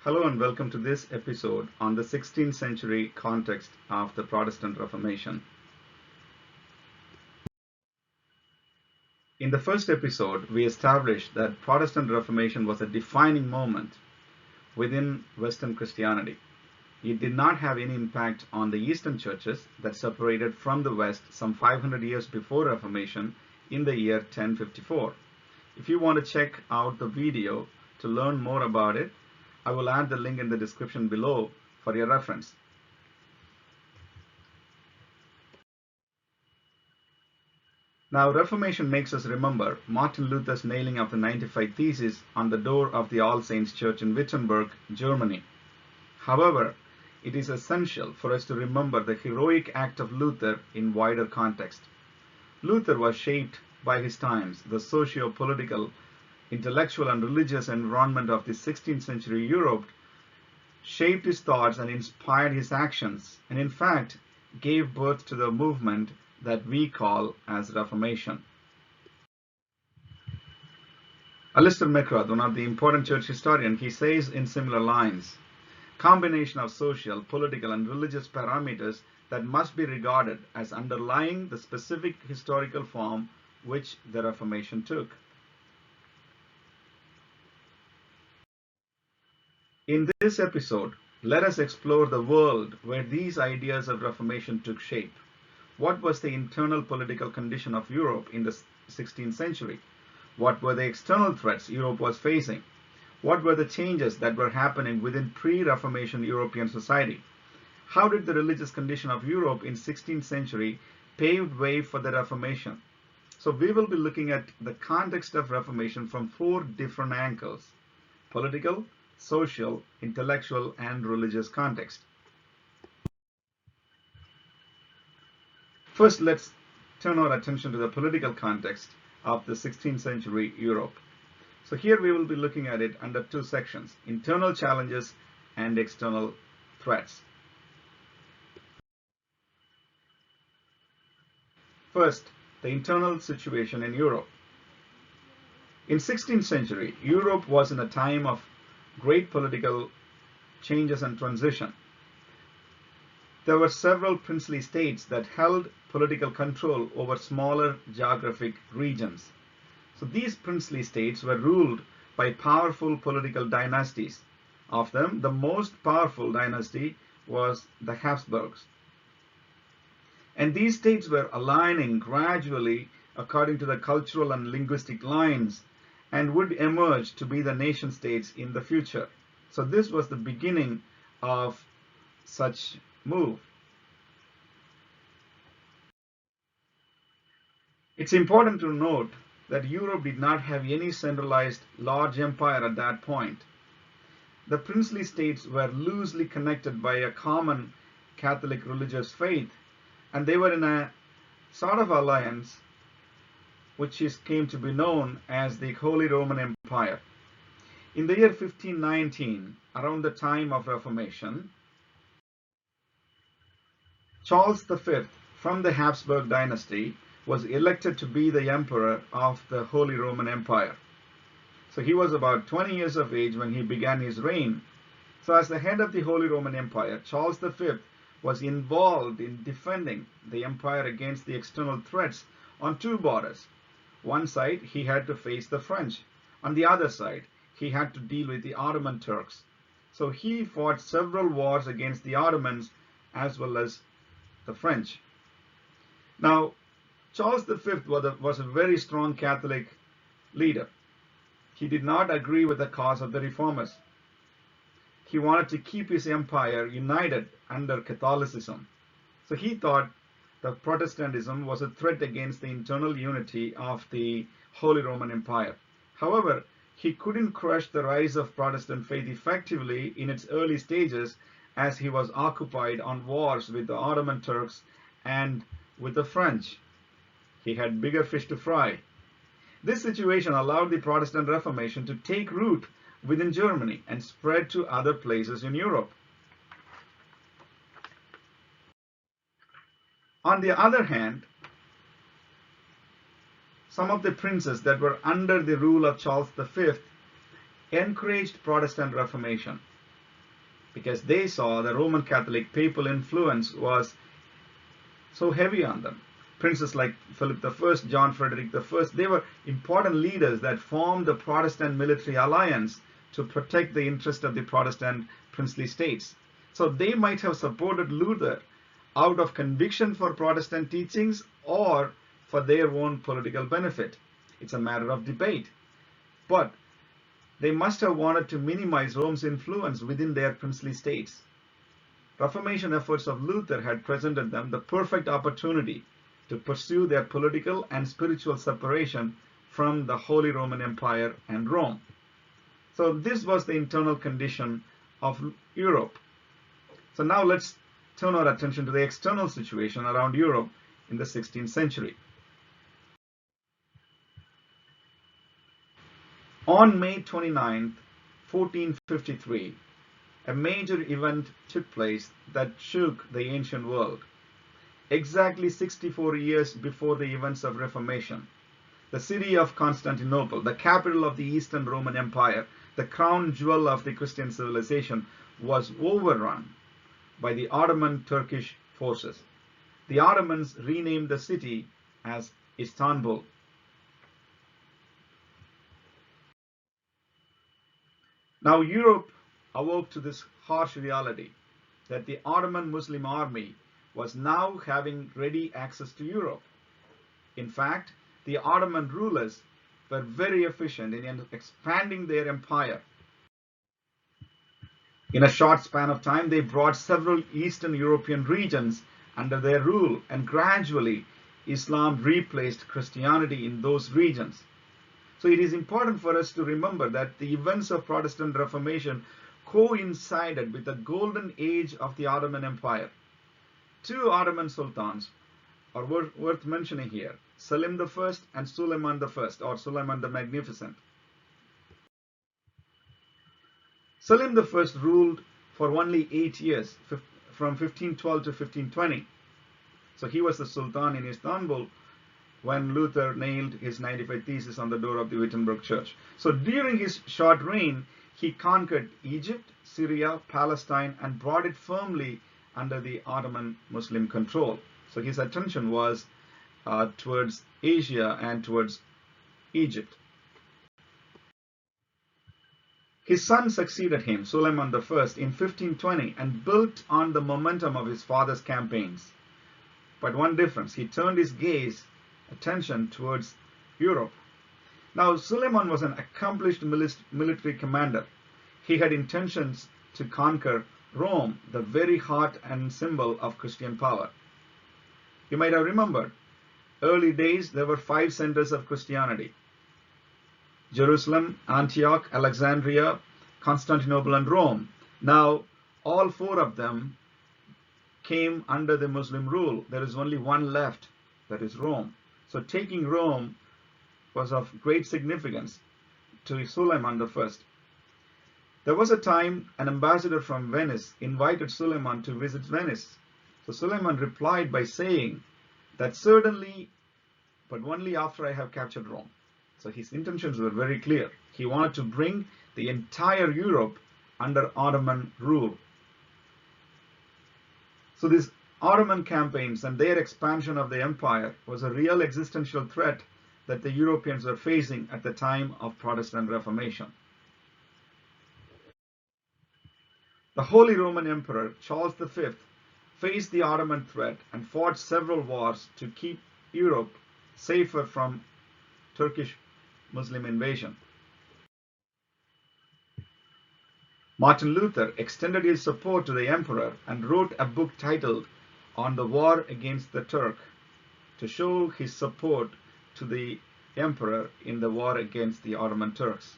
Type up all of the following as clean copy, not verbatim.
Hello and welcome to this episode on the 16th century context of the Protestant Reformation. In the first episode, we established that Protestant Reformation was a defining moment within Western Christianity. It did not have any impact on the Eastern churches that separated from the West some 500 years before Reformation in the year 1054. If you want to check out the video to learn more about it, I will add the link in the description below for your reference. Now, Reformation makes us remember Martin Luther's nailing of the 95 Theses on the door of the All Saints Church in Wittenberg, Germany. However, it is essential for us to remember the heroic act of Luther in wider context. Luther was shaped by his times, the socio-political, intellectual and religious environment of the 16th century Europe shaped his thoughts and inspired his actions, and in fact gave birth to the movement that we call as Reformation. Alistair McGrath, one of the important church historians, he says in similar lines, combination of social, political and religious parameters that must be regarded as underlying the specific historical form which the Reformation took. In this episode, let us explore the world where these ideas of Reformation took shape. What was the internal political condition of Europe in the 16th century? What were the external threats Europe was facing? What were the changes that were happening within pre-Reformation European society? How did the religious condition of Europe in 16th century pave way for the Reformation? So we will be looking at the context of Reformation from 4 different angles: political, social, intellectual, and religious context. First, let's turn our attention to the political context of the 16th century Europe. So here we will be looking at it under 2 sections: internal challenges and external threats. First, the internal situation in Europe. In 16th century, Europe was in a time of great political changes and transition. There were several princely states that held political control over smaller geographic regions. So these princely states were ruled by powerful political dynasties. Of them, the most powerful dynasty was the Habsburgs. And these states were aligning gradually according to the cultural and linguistic lines and would emerge to be the nation states in the future. So this was the beginning of such move. It's important to note that Europe did not have any centralized large empire at that point. The princely states were loosely connected by a common Catholic religious faith, and they were in a sort of alliance which came to be known as the Holy Roman Empire. In the year 1519, around the time of Reformation, Charles V from the Habsburg dynasty was elected to be the emperor of the Holy Roman Empire. So he was about 20 years of age when he began his reign. So as the head of the Holy Roman Empire, Charles V was involved in defending the empire against the external threats on 2 borders. One side, he had to face the French. On the other side, he had to deal with the Ottoman Turks. So he fought several wars against the Ottomans as well as the French. Now, Charles V was a very strong Catholic leader. He did not agree with the cause of the reformers. He wanted to keep his empire united under Catholicism. So he thought that Protestantism was a threat against the internal unity of the Holy Roman Empire. However, he couldn't crush the rise of Protestant faith effectively in its early stages, as he was occupied on wars with the Ottoman Turks and with the French. He had bigger fish to fry. This situation allowed the Protestant Reformation to take root within Germany and spread to other places in Europe. On the other hand, some of the princes that were under the rule of Charles V encouraged Protestant Reformation. because they saw the Roman Catholic papal influence was so heavy on them. Princes like Philip I, John Frederick I, they were important leaders that formed the Protestant military alliance to protect the interest of the Protestant princely states. So they might have supported Luther out of conviction for Protestant teachings or for their own political benefit. It's a matter of debate. But they must have wanted to minimize Rome's influence within their princely states. Reformation efforts of Luther had presented them the perfect opportunity to pursue their political and spiritual separation from the Holy Roman Empire and Rome. So this was the internal condition of Europe. So now let's turn our attention to the external situation around Europe in the 16th century. On May 29, 1453, a major event took place that shook the ancient world. Exactly 64 years before the events of Reformation, the city of Constantinople, the capital of the Eastern Roman Empire, the crown jewel of the Christian civilization, was overrun by the Ottoman Turkish forces. The Ottomans renamed the city as Istanbul. Now Europe awoke to this harsh reality that the Ottoman Muslim army was now having ready access to Europe. In fact, the Ottoman rulers were very efficient in expanding their empire. In a short span of time, they brought several Eastern European regions under their rule, and gradually Islam replaced Christianity in those regions. So it is important for us to remember that the events of Protestant Reformation coincided with the golden age of the Ottoman Empire. Two Ottoman sultans are worth mentioning here, Selim I and Suleiman I, or Suleiman the Magnificent. Selim I ruled for only 8 years, from 1512 to 1520. So he was the Sultan in Istanbul when Luther nailed his 95 Theses on the door of the Wittenberg Church. So during his short reign, he conquered Egypt, Syria, Palestine, and brought it firmly under the Ottoman Muslim control. So his attention was towards Asia and towards Egypt. His son succeeded him, Suleiman I, in 1520 and built on the momentum of his father's campaigns. But one difference, he turned his attention towards Europe. Now, Suleiman was an accomplished military commander. He had intentions to conquer Rome, the very heart and symbol of Christian power. You might have remembered, early days there were 5 centers of Christianity: Jerusalem, Antioch, Alexandria, Constantinople, and Rome. Now, all 4 of them came under the Muslim rule. There is only one left, that is Rome. So taking Rome was of great significance to Suleiman I. There was a time an ambassador from Venice invited Suleiman to visit Venice. So Suleiman replied by saying that certainly, but only after I have captured Rome. So his intentions were very clear. He wanted to bring the entire Europe under Ottoman rule. So these Ottoman campaigns and their expansion of the empire was a real existential threat that the Europeans were facing at the time of Protestant Reformation. The Holy Roman Emperor Charles V faced the Ottoman threat and fought several wars to keep Europe safer from Turkish Muslim invasion. Martin Luther extended his support to the emperor and wrote a book titled On the War Against the Turk to show his support to the emperor in the war against the Ottoman Turks.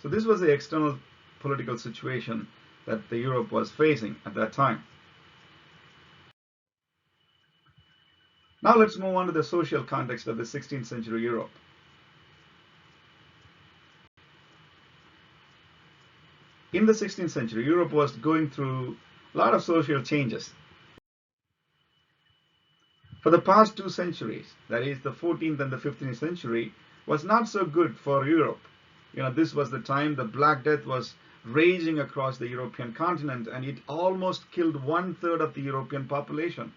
So this was the external political situation that the Europe was facing at that time. Now let's move on to the social context of the 16th century Europe. In the 16th century, Europe was going through a lot of social changes. For the past 2 centuries, that is the 14th and the 15th century, was not so good for Europe. This was the time the Black Death was raging across the European continent, and it almost killed 1/3 of the European population.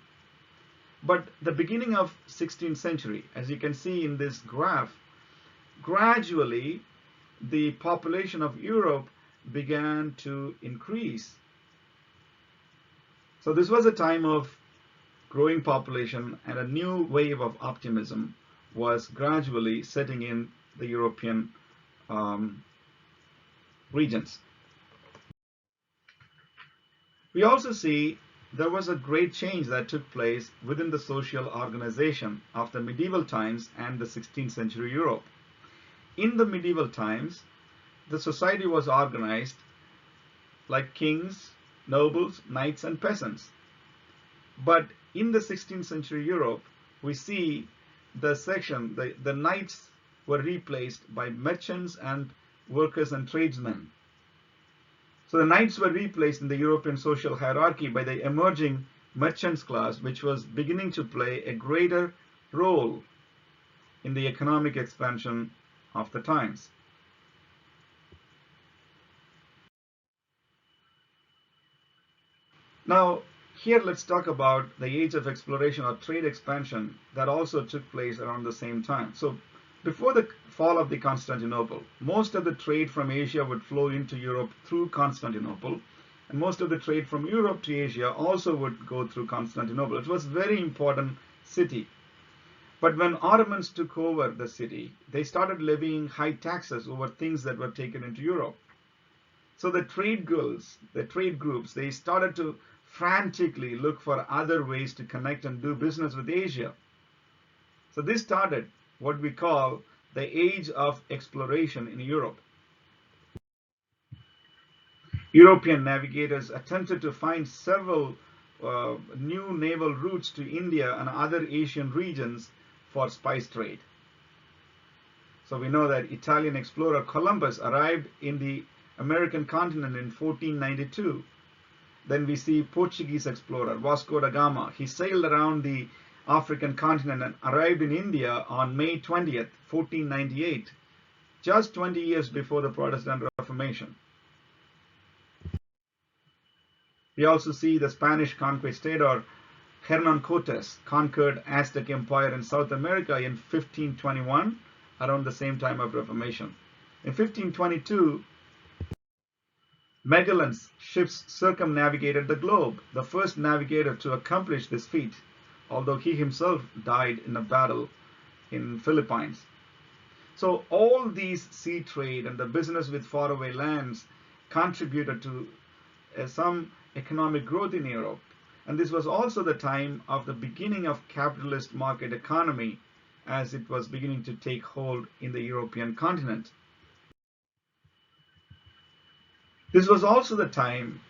But the beginning of 16th century, as you can see in this graph, gradually the population of Europe began to increase. So this was a time of growing population, and a new wave of optimism was gradually setting in the European regions. We also see there was a great change that took place within the social organization of the medieval times and the 16th century Europe. In the medieval times, the society was organized like kings, nobles, knights, and peasants. But in the 16th century Europe, we see the knights were replaced by merchants and workers and tradesmen. So the knights were replaced in the European social hierarchy by the emerging merchants class, which was beginning to play a greater role in the economic expansion of the times. Now, here let's talk about the age of exploration or trade expansion that also took place around the same time. So before the fall of the Constantinople, most of the trade from Asia would flow into Europe through Constantinople, and most of the trade from Europe to Asia also would go through Constantinople. It was a very important city. But when Ottomans took over the city, they started levying high taxes over things that were taken into Europe. So the trade groups, they started to frantically look for other ways to connect and do business with Asia. So this started what we call the age of exploration in Europe. European navigators attempted to find several new naval routes to India and other Asian regions for spice trade. So we know that Italian explorer Columbus arrived in the American continent in 1492. Then we see Portuguese explorer Vasco da Gama. He sailed around the African continent and arrived in India on May 20th, 1498, just 20 years before the Protestant Reformation. We also see the Spanish conquistador Hernán Cortés conquered Aztec Empire in South America in 1521, around the same time of Reformation. In 1522, Magellan's ships circumnavigated the globe, the first navigator to accomplish this feat, although he himself died in a battle in Philippines. So all these sea trade and the business with faraway lands contributed to some economic growth in Europe. And this was also the time of the beginning of capitalist market economy as it was beginning to take hold in the European continent. This was also the time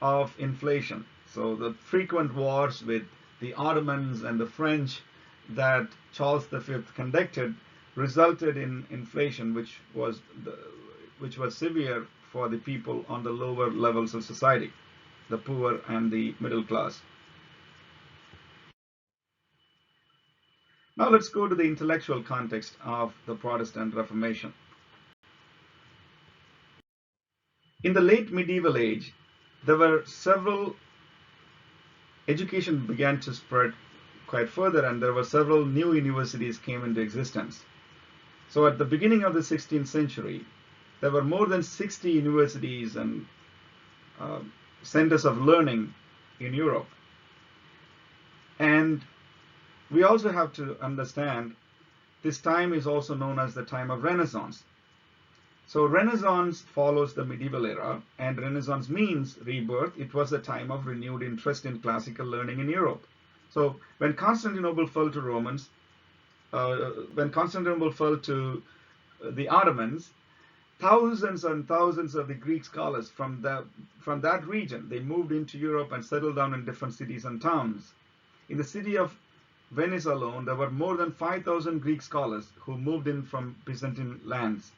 of inflation. So the frequent wars with the Ottomans and the French that Charles V conducted resulted in inflation, which was severe for the people on the lower levels of society, the poor and the middle class. Now let's go to the intellectual context of the Protestant Reformation. In the late medieval age, there were education began to spread quite further, and there were several new universities came into existence. So at the beginning of the 16th century, there were more than 60 universities and centers of learning in Europe. And we also have to understand this time is also known as the time of Renaissance. So Renaissance follows the medieval era, and Renaissance means rebirth. It was a time of renewed interest in classical learning in Europe. So when Constantinople fell to Romans, when Constantinople fell to the Ottomans, thousands and thousands of the Greek scholars from that region, they moved into Europe and settled down in different cities and towns. In the city of Venice alone, there were more than 5,000 Greek scholars who moved in from Byzantine lands.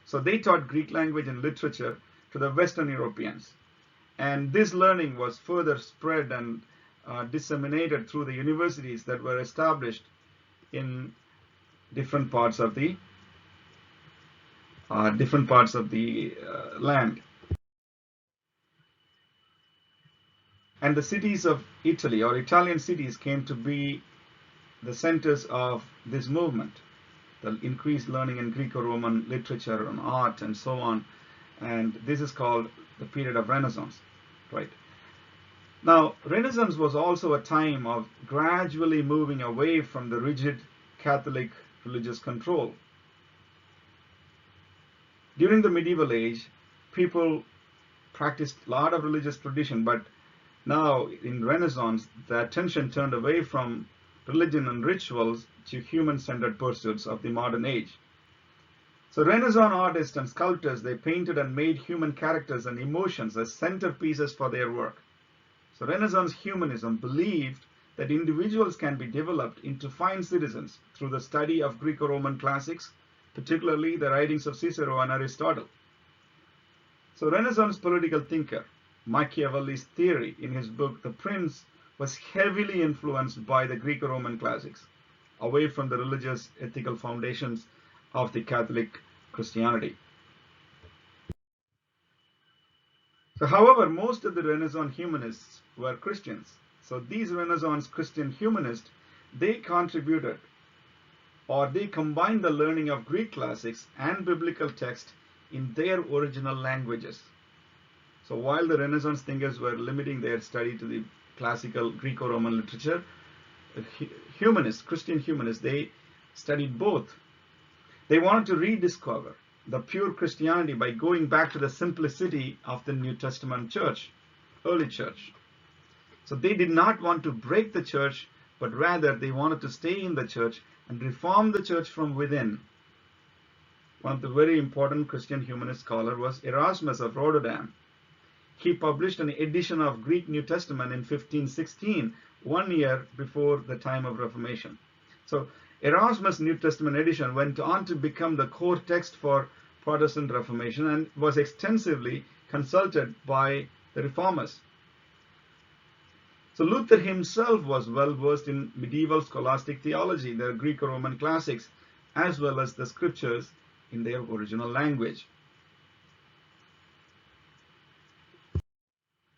So they taught Greek language and literature to the Western Europeans. And this learning was further spread and disseminated through the universities that were established in different parts of the land. And the cities of Italy, or Italian cities, came to be the centers of this movement. The increased learning in Greco-Roman literature and art and so on. And this is called the period of Renaissance, right? Now, Renaissance was also a time of gradually moving away from the rigid Catholic religious control. During the medieval age, people practiced a lot of religious tradition, but now in Renaissance, the attention turned away from religion and rituals to human-centered pursuits of the modern age. So Renaissance artists and sculptors, they painted and made human characters and emotions as centerpieces for their work. So Renaissance humanism believed that individuals can be developed into fine citizens through the study of Greco-Roman classics, particularly the writings of Cicero and Aristotle. So Renaissance political thinker Machiavelli's theory in his book The Prince was heavily influenced by the Greco-Roman classics, away from the religious ethical foundations of the Catholic Christianity. So, however, most of the Renaissance humanists were Christians. So these Renaissance Christian humanists, they contributed, or they combined the learning of Greek classics and biblical text in their original languages. So while the Renaissance thinkers were limiting their study to the classical Greco-Roman literature, humanists, Christian humanists, they studied both. They wanted to rediscover the pure Christianity by going back to the simplicity of the New Testament church, early church. So they did not want to break the church, but rather they wanted to stay in the church and reform the church from within. One of the very important Christian humanist scholars was Erasmus of Rotterdam. He published an edition of Greek New Testament in 1516, 1 year before the time of Reformation. So Erasmus' New Testament edition went on to become the core text for Protestant Reformation and was extensively consulted by the reformers. So Luther himself was well versed in medieval scholastic theology, the Greco-Roman classics, as well as the scriptures in their original language.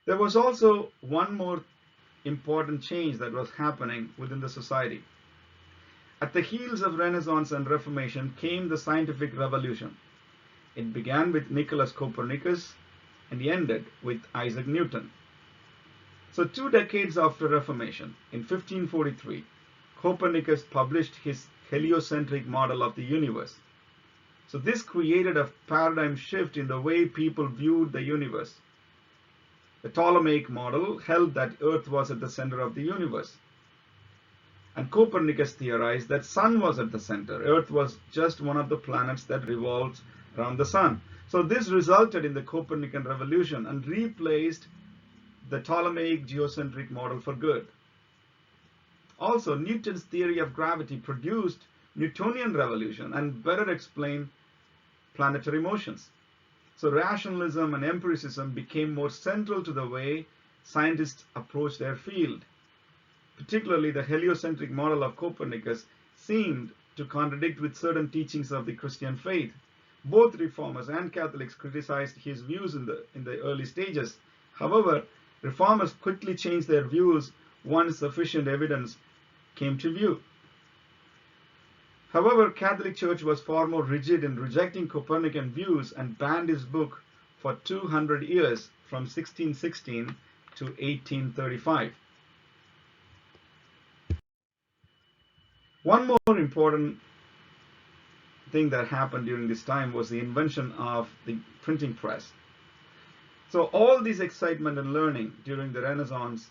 There was also one more important change that was happening within the society. At the heels of Renaissance and Reformation came the scientific revolution. It began with Nicholas Copernicus and ended with Isaac Newton. So 2 decades after Reformation, in 1543, Copernicus published his heliocentric model of the universe. So this created a paradigm shift in the way people viewed the universe. The Ptolemaic model held that Earth was at the center of the universe. And Copernicus theorized that Sun was at the center. Earth was just one of the planets that revolves around the Sun. So this resulted in the Copernican revolution and replaced the Ptolemaic geocentric model for good. Also, Newton's theory of gravity produced Newtonian revolution and better explained planetary motions. So rationalism and empiricism became more central to the way scientists approached their field. Particularly the heliocentric model of Copernicus seemed to contradict with certain teachings of the Christian faith. Both reformers and Catholics criticized his views in the early stages. However, reformers quickly changed their views once sufficient evidence came to view. However, Catholic Church was far more rigid in rejecting Copernican views and banned his book for 200 years from 1616 to 1835. One more important thing that happened during this time was the invention of the printing press. So all this excitement and learning during the Renaissance,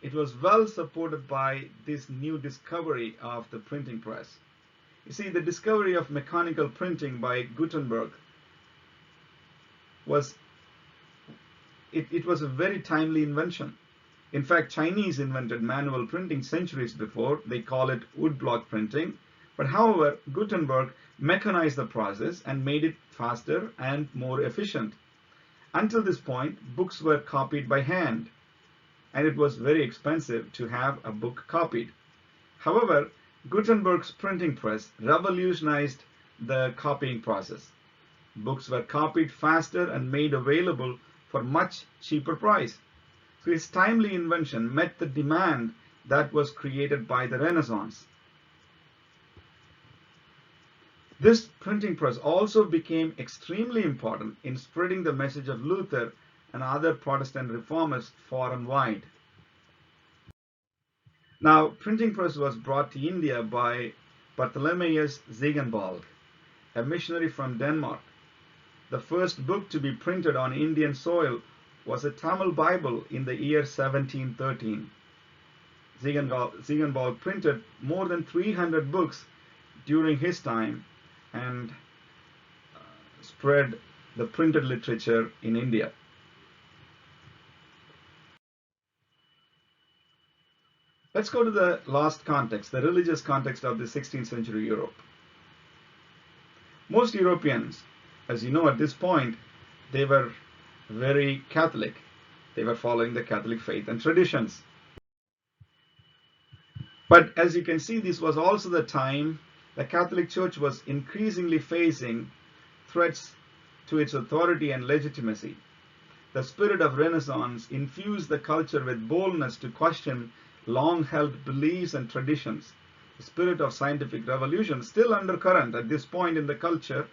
it was well supported by this new discovery of the printing press. You see, the discovery of mechanical printing by Gutenberg was a very timely invention. In fact, Chinese invented manual printing centuries before. They call it woodblock printing. But however, Gutenberg mechanized the process and made it faster and more efficient. Until this point, books were copied by hand, and it was very expensive to have a book copied. However, Gutenberg's printing press revolutionized the copying process. Books were copied faster and made available for much cheaper price. So his timely invention met the demand that was created by the Renaissance. This printing press also became extremely important in spreading the message of Luther and other Protestant reformers far and wide. Now, printing press was brought to India by Bartholomeus Ziegenbalg, a missionary from Denmark. The first book to be printed on Indian soil was a Tamil Bible in the year 1713. Ziegenbalg printed more than 300 books during his time and spread the printed literature in India. Let's go to the last context, the religious context of the 16th century Europe. Most Europeans, as you know at this point, they were very Catholic. They were following the Catholic faith and traditions. But as you can see, this was also the time the Catholic Church was increasingly facing threats to its authority and legitimacy. The spirit of Renaissance infused the culture with boldness to question long-held beliefs and traditions. The spirit of scientific revolution, still undercurrent at this point in the culture,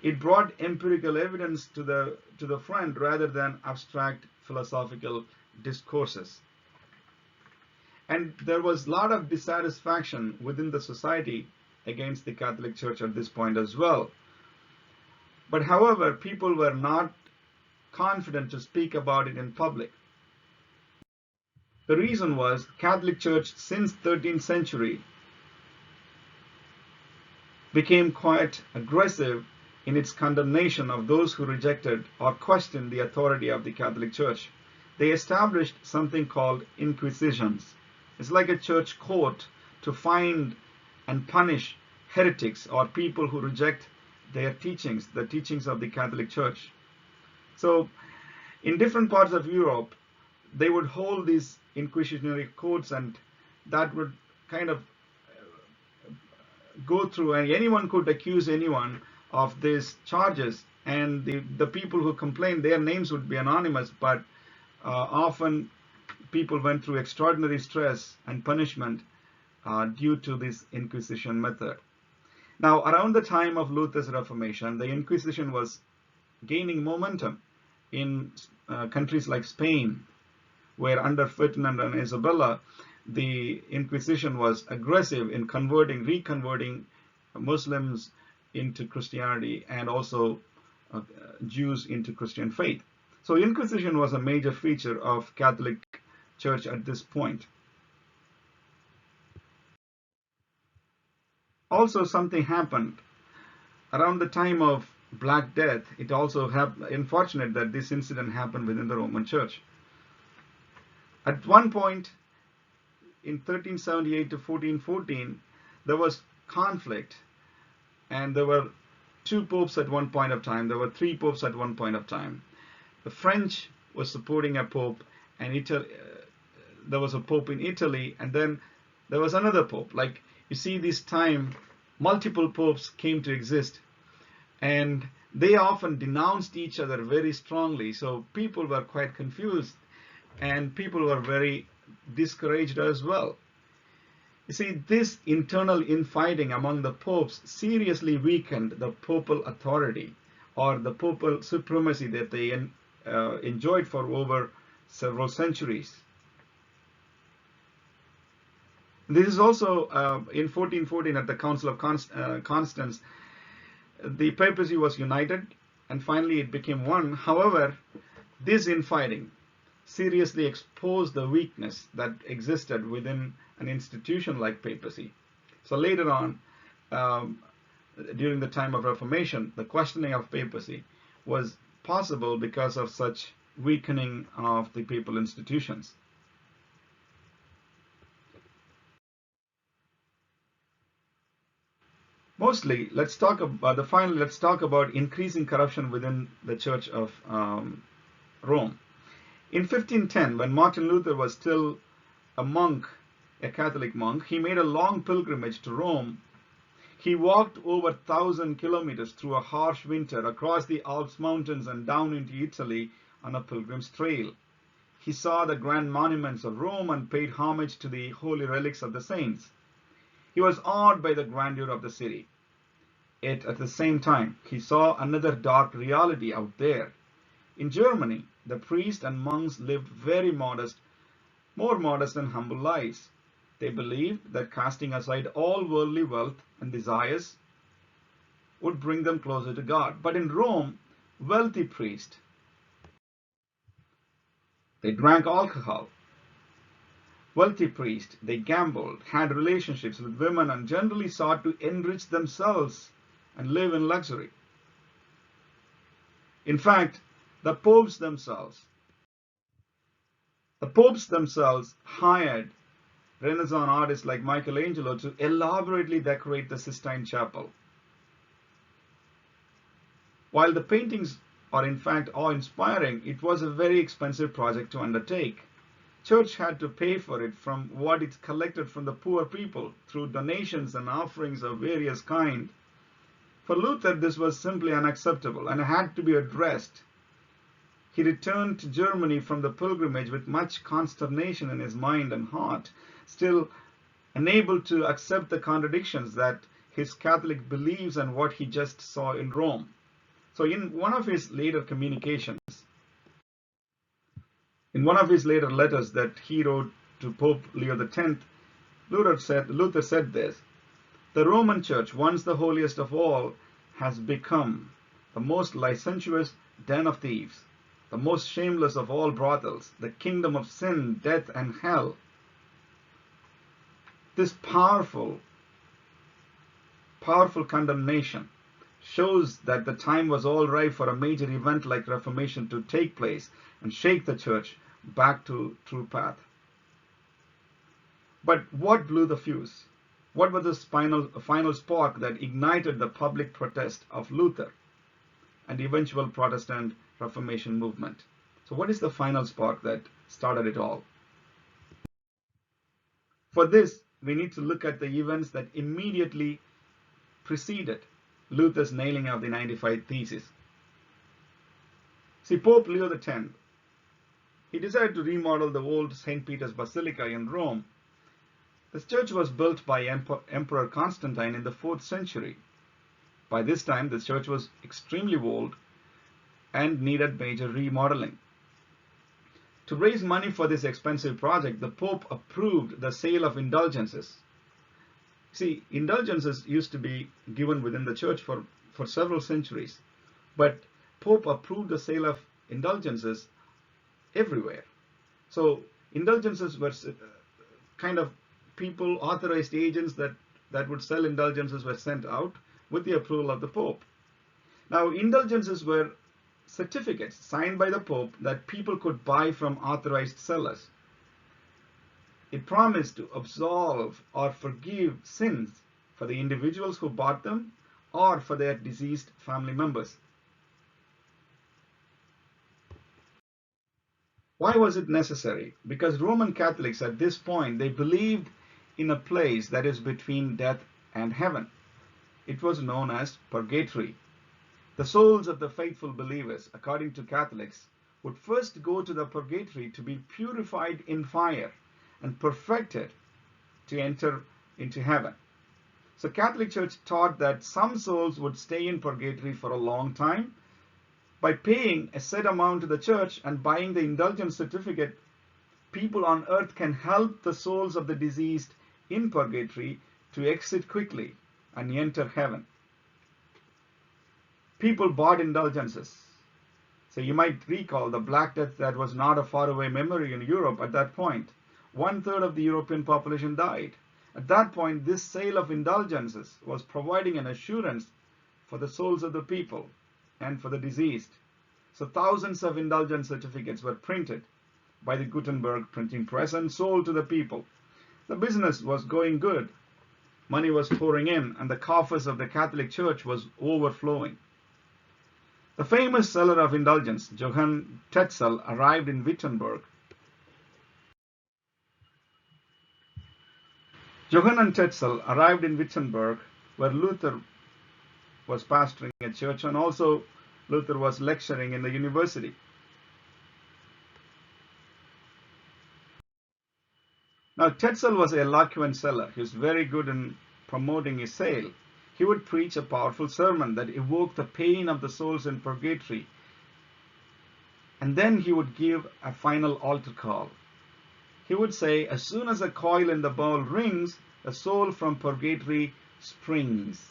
it brought empirical evidence to the front rather than abstract philosophical discourses. And there was a lot of dissatisfaction within the society against the Catholic Church at this point as well. But however, people were not confident to speak about it in public. The reason was Catholic Church since 13th century became quite aggressive in its condemnation of those who rejected or questioned the authority of the Catholic Church. They established something called inquisitions. It's like a church court to find and punish heretics or people who reject their teachings, the teachings of the Catholic Church. So in different parts of Europe, they would hold these inquisitionary courts, and that would kind of go through, and anyone could accuse anyone of these charges, and the people who complained, their names would be anonymous, but often people went through extraordinary stress and punishment due to this Inquisition method. Now, around the time of Luther's Reformation, the Inquisition was gaining momentum in countries like Spain, where under Ferdinand and Isabella, the Inquisition was aggressive in reconverting Muslims into Christianity and also Jews into Christian faith. So Inquisition was a major feature of Catholic Church at this point. Also, something happened around the time of Black Death. It also unfortunate that this incident happened within the Roman Church. At one point in 1378 to 1414, there was conflict, and there were two popes at one point of time. There were three popes at one point of time. The French was supporting a pope, and there was a pope in Italy, and then there was another pope. Like you see, this time multiple popes came to exist, and they often denounced each other very strongly. So people were quite confused, and people were very discouraged as well. You see, this internal infighting among the popes seriously weakened the papal authority or the papal supremacy that they enjoyed for over several centuries. This is also in 1414 at the Council of Constance, the papacy was united and finally it became one. However, this infighting seriously exposed the weakness that existed within an institution like papacy. So later on, during the time of Reformation, the questioning of papacy was possible because of such weakening of the papal institutions. Mostly, let's talk about increasing corruption within the Church of Rome. In 1510, when Martin Luther was still a monk, a Catholic monk, he made a long pilgrimage to Rome. He walked over 1,000 kilometers through a harsh winter across the Alps mountains and down into Italy on a pilgrim's trail. He saw the grand monuments of Rome and paid homage to the holy relics of the saints. He was awed by the grandeur of the city. Yet at the same time, he saw another dark reality out there. In Germany, the priests and monks lived very modest, more modest and humble lives. They believed that casting aside all worldly wealth and desires would bring them closer to God. But in Rome, wealthy priests, they drank alcohol. Wealthy priests, they gambled, had relationships with women, and generally sought to enrich themselves and live in luxury. In fact, the popes themselves, hired Renaissance artists like Michelangelo to elaborately decorate the Sistine Chapel. While the paintings are in fact awe-inspiring, it was a very expensive project to undertake. Church had to pay for it from what it collected from the poor people through donations and offerings of various kinds. For Luther, this was simply unacceptable and had to be addressed. He returned to Germany from the pilgrimage with much consternation in his mind and heart, still unable to accept the contradictions that his Catholic beliefs and what he just saw in Rome. So in one of his later letters that he wrote to Pope Leo X, Luther said this: "The Roman Church, once the holiest of all, has become the most licentious den of thieves, the most shameless of all brothels, the kingdom of sin, death, and hell." This powerful condemnation shows that the time was all right for a major event like Reformation to take place and shake the church back to true path. But what blew the fuse? What was the final spark that ignited the public protest of Luther and the eventual Protestant Reformation movement? So what is the final spark that started it all? For this, we need to look at the events that immediately preceded Luther's nailing of the 95 Theses. See, Pope Leo X, he decided to remodel the old St. Peter's Basilica in Rome. This church was built by Emperor Constantine in the 4th century. By this time, the church was extremely old and needed major remodeling. To raise money for this expensive project, the Pope approved the sale of indulgences. See, indulgences used to be given within the church for several centuries, but Pope approved the sale of indulgences everywhere. So indulgences were kind of people, authorized agents that would sell indulgences were sent out with the approval of the Pope. Now, indulgences were certificates signed by the Pope that people could buy from authorized sellers. It promised to absolve or forgive sins for the individuals who bought them or for their deceased family members. Why was it necessary? Because Roman Catholics at this point, they believed in a place that is between death and heaven. It was known as purgatory. The souls of the faithful believers, according to Catholics, would first go to the purgatory to be purified in fire and perfected to enter into heaven. So Catholic Church taught that some souls would stay in purgatory for a long time. By paying a set amount to the church and buying the indulgence certificate, people on earth can help the souls of the deceased in purgatory to exit quickly and enter heaven. People bought indulgences. So you might recall the Black Death that was not a faraway memory in Europe at that point. 1/3 of the European population died. At that point, this sale of indulgences was providing an assurance for the souls of the people and for the deceased. So thousands of indulgence certificates were printed by the Gutenberg printing press and sold to the people. The business was going good. Money was pouring in, and the coffers of the Catholic Church was overflowing. The famous seller of indulgence, Johann Tetzel, arrived in Wittenberg. Johann Tetzel arrived in Wittenberg, where Luther was pastoring a church, and also Luther was lecturing in the university. Tetzel was an eloquent seller. He was very good in promoting his sale. He would preach a powerful sermon that evoked the pain of the souls in purgatory. And then he would give a final altar call. He would say, as soon as a coil in the bowl rings, a soul from purgatory springs.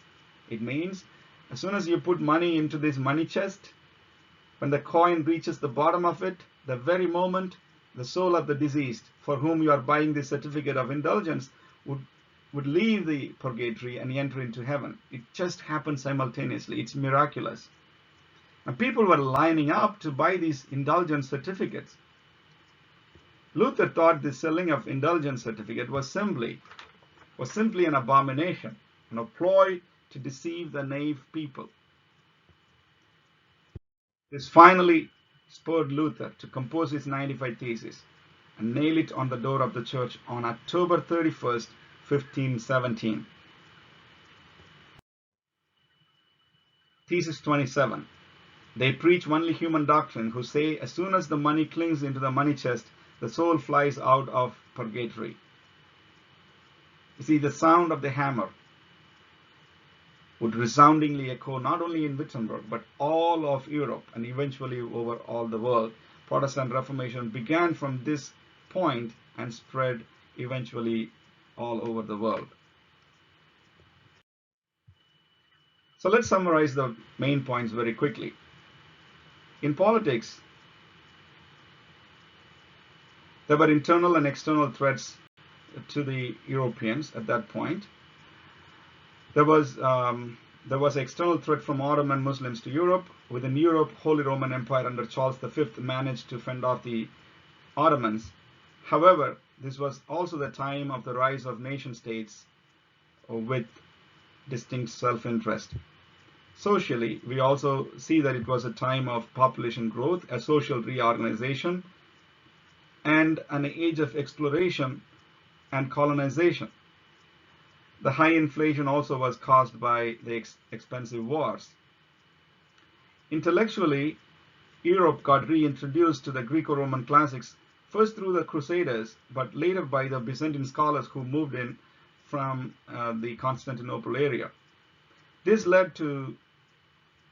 It means, as soon as you put money into this money chest, when the coin reaches the bottom of it, the very moment the soul of the deceased for whom you are buying this certificate of indulgence would leave the purgatory and enter into heaven. It just happened simultaneously. It's miraculous. And people were lining up to buy these indulgence certificates. Luther thought the selling of indulgence certificate was simply an abomination, a ploy to deceive the naive people. This finally spurred Luther to compose his 95 Theses and nail it on the door of the church on October 31st, 1517. Thesis 27. They preach only human doctrine who say as soon as the money clings into the money chest, the soul flies out of purgatory. You see, the sound of the hammer would resoundingly echo not only in Wittenberg but all of Europe and eventually over all the world. Protestant Reformation began from this point and spread eventually all over the world. So let's summarize the main points very quickly. In politics, there were internal and external threats to the Europeans at that point. There was external threat from Ottoman Muslims to Europe. Within Europe, Holy Roman Empire under Charles V managed to fend off the Ottomans. However, this was also the time of the rise of nation states with distinct self-interest. Socially, we also see that it was a time of population growth, a social reorganization, and an age of exploration and colonization. The high inflation also was caused by the expensive wars. Intellectually, Europe got reintroduced to the Greco-Roman classics, first through the Crusaders, but later by the Byzantine scholars who moved in from the Constantinople area. This led to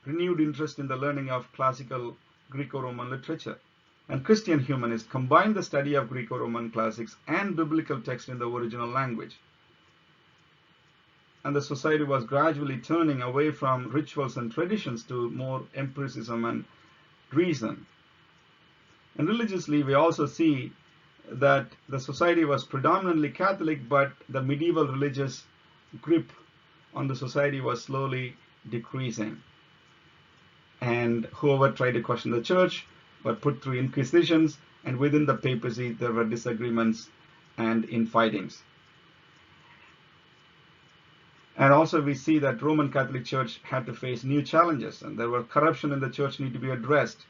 renewed interest in the learning of classical Greco-Roman literature. And Christian humanists combined the study of Greco-Roman classics and biblical text in the original language. And the society was gradually turning away from rituals and traditions to more empiricism and reason. And religiously, we also see that the society was predominantly Catholic, but the medieval religious grip on the society was slowly decreasing. And whoever tried to question the church were put through inquisitions, and within the papacy there were disagreements and infightings. And also we see that Roman Catholic Church had to face new challenges, and there were corruption in the church need to be addressed.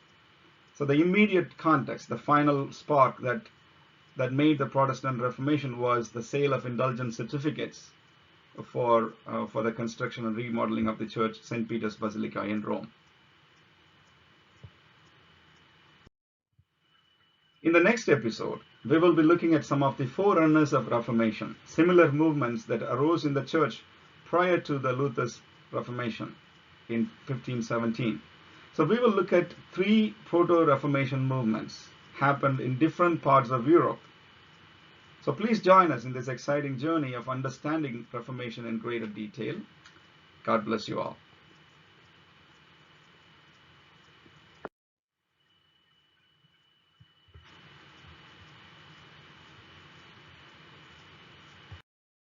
So the immediate context, the final spark that made the Protestant Reformation was the sale of indulgence certificates for the construction and remodeling of the church, St. Peter's Basilica in Rome. In the next episode, we will be looking at some of the forerunners of Reformation, similar movements that arose in the church prior to the Luther's Reformation in 1517. So we will look at 3 proto-Reformation movements happened in different parts of Europe. So please join us in this exciting journey of understanding Reformation in greater detail. God bless you all.